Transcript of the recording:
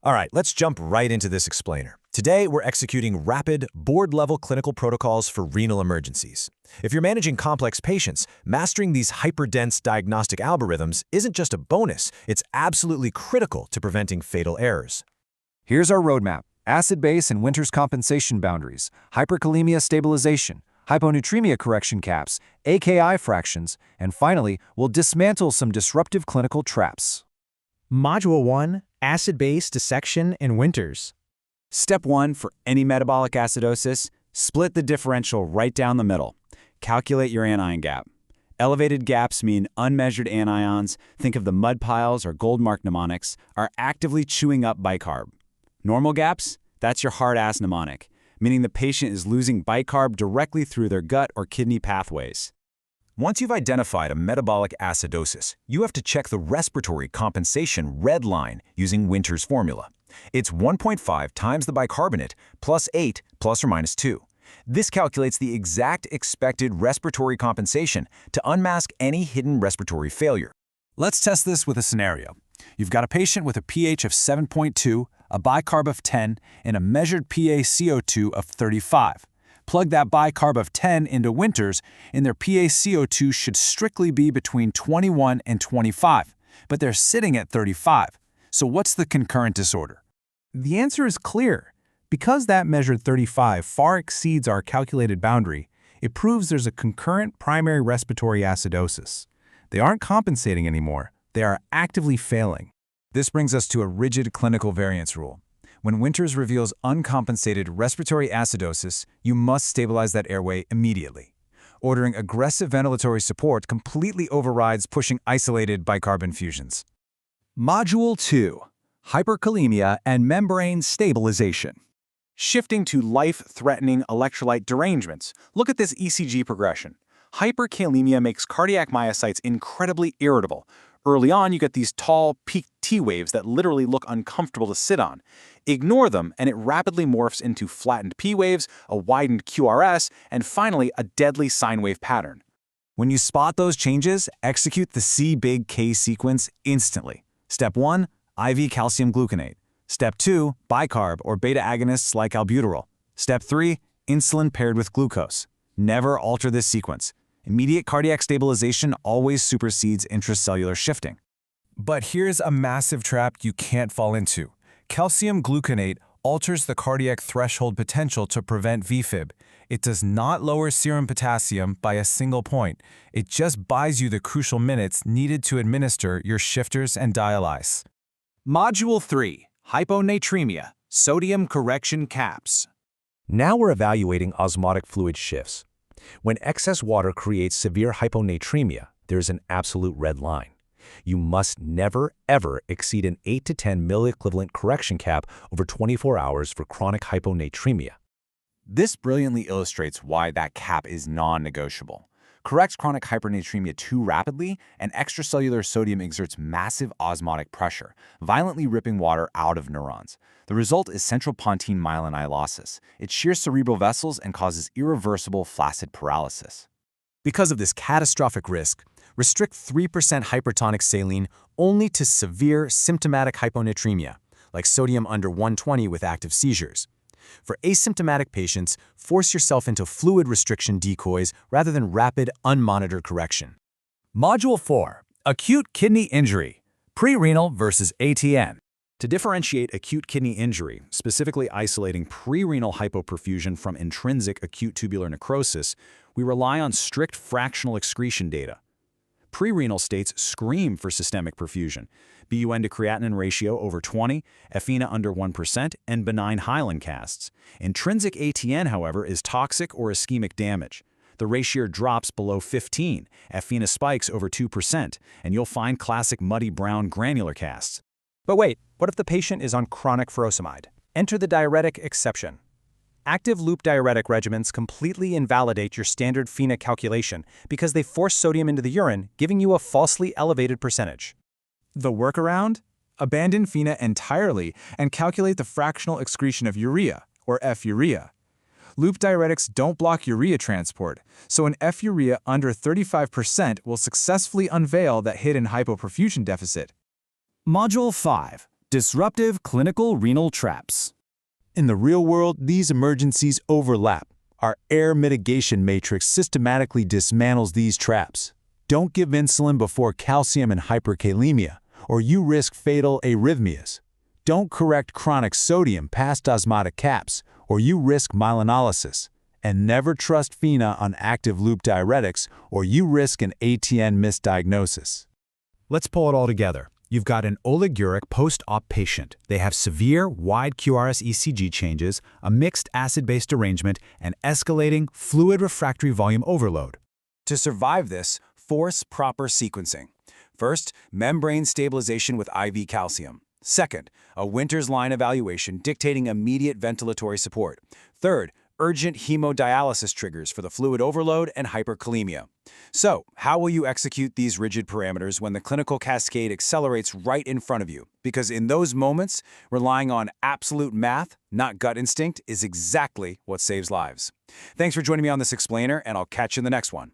All right, let's jump right into this explainer. Today, we're executing rapid, board-level clinical protocols for renal emergencies. If you're managing complex patients, mastering these hyperdense diagnostic algorithms isn't just a bonus, it's absolutely critical to preventing fatal errors. Here's our roadmap: acid base and Winter's compensation boundaries, hyperkalemia stabilization, hyponatremia correction caps, AKI fractions, and finally, we'll dismantle some disruptive clinical traps. Module 1, Acid-Base Dissection in Winters. Step 1 for any metabolic acidosis, split the differential right down the middle. Calculate your anion gap. Elevated gaps mean unmeasured anions, think of the mud piles or gold-marked mnemonics, are actively chewing up bicarb. Normal gaps? That's your hard-ass mnemonic, meaning the patient is losing bicarb directly through their gut or kidney pathways. Once you've identified a metabolic acidosis, you have to check the respiratory compensation red line using Winter's formula. It's 1.5 times the bicarbonate plus 8 plus or minus 2. This calculates the exact expected respiratory compensation to unmask any hidden respiratory failure. Let's test this with a scenario. You've got a patient with a pH of 7.2, a bicarb of 10, and a measured PaCO2 of 35. Plug that bicarb of 10 into Winters, and their PaCO2 should strictly be between 21 and 25, but they're sitting at 35. So what's the concurrent disorder? The answer is clear. Because that measured 35 far exceeds our calculated boundary, it proves there's a concurrent primary respiratory acidosis. They aren't compensating anymore. They are actively failing. This brings us to a rigid clinical variance rule. When Winters reveals uncompensated respiratory acidosis, you must stabilize that airway immediately. Ordering aggressive ventilatory support completely overrides pushing isolated bicarb infusions. Module 2, Hyperkalemia and Membrane Stabilization. Shifting to life-threatening electrolyte derangements, look at this ECG progression. Hyperkalemia makes cardiac myocytes incredibly irritable. Early on, you get these tall, peaked T waves that literally look uncomfortable to sit on. Ignore them, and it rapidly morphs into flattened P waves, a widened QRS, and finally, a deadly sine wave pattern. When you spot those changes, execute the C-big-K sequence instantly. Step 1, IV calcium gluconate. Step 2, bicarb or beta agonists like albuterol. Step 3, insulin paired with glucose. Never alter this sequence. Immediate cardiac stabilization always supersedes intracellular shifting. But here's a massive trap you can't fall into. Calcium gluconate alters the cardiac threshold potential to prevent VFib. It does not lower serum potassium by a single point. It just buys you the crucial minutes needed to administer your shifters and dialyze. Module 3, Hyponatremia, Sodium Correction Caps. Now we're evaluating osmotic fluid shifts. When excess water creates severe hyponatremia, there's an absolute red line. You must never, ever exceed an 8 to 10 milliequivalent correction cap over 24 hours for chronic hyponatremia. This brilliantly illustrates why that cap is non-negotiable. Correct chronic hypernatremia too rapidly, and extracellular sodium exerts massive osmotic pressure, violently ripping water out of neurons. The result is central pontine myelinyllosis. It shears cerebral vessels and causes irreversible flaccid paralysis. Because of this catastrophic risk, restrict 3% hypertonic saline only to severe symptomatic hyponatremia, like sodium under 120 with active seizures. For asymptomatic patients, force yourself into fluid restriction decoys rather than rapid, unmonitored correction. Module 4, Acute Kidney Injury, Prerenal versus ATN. To differentiate acute kidney injury, specifically isolating prerenal hypoperfusion from intrinsic acute tubular necrosis, we rely on strict fractional excretion data. Prerenal states scream for systemic perfusion, BUN to creatinine ratio over 20, ephina under 1%, and benign hyaline casts. Intrinsic ATN, however, is toxic or ischemic damage. The ratio drops below 15, ephina spikes over 2%, and you'll find classic muddy brown granular casts. But wait, what if the patient is on chronic furosemide? Enter the diuretic exception. Active loop diuretic regimens completely invalidate your standard FeNA calculation because they force sodium into the urine, giving you a falsely elevated percentage. The workaround? Abandon FeNA entirely and calculate the fractional excretion of urea, or F-urea. Loop diuretics don't block urea transport, so an F-urea under 35% will successfully unveil that hidden hypoperfusion deficit. Module 5, Disruptive clinical renal traps. In the real world, these emergencies overlap. Our air mitigation matrix systematically dismantles these traps. Don't give insulin before calcium and hyperkalemia, or you risk fatal arrhythmias. Don't correct chronic sodium past osmotic caps, or you risk myelinolysis. And never trust FENA on active loop diuretics, or you risk an ATN misdiagnosis. Let's pull it all together. You've got an oliguric post-op patient. They have severe, wide QRS ECG changes, a mixed acid-base derangement, and escalating fluid refractory volume overload. To survive this, force proper sequencing. First, membrane stabilization with IV calcium. Second, a Winter's line evaluation dictating immediate ventilatory support. Third, urgent hemodialysis triggers for the fluid overload and hyperkalemia. So, how will you execute these rigid parameters when the clinical cascade accelerates right in front of you? Because in those moments, relying on absolute math, not gut instinct, is exactly what saves lives. Thanks for joining me on this explainer, and I'll catch you in the next one.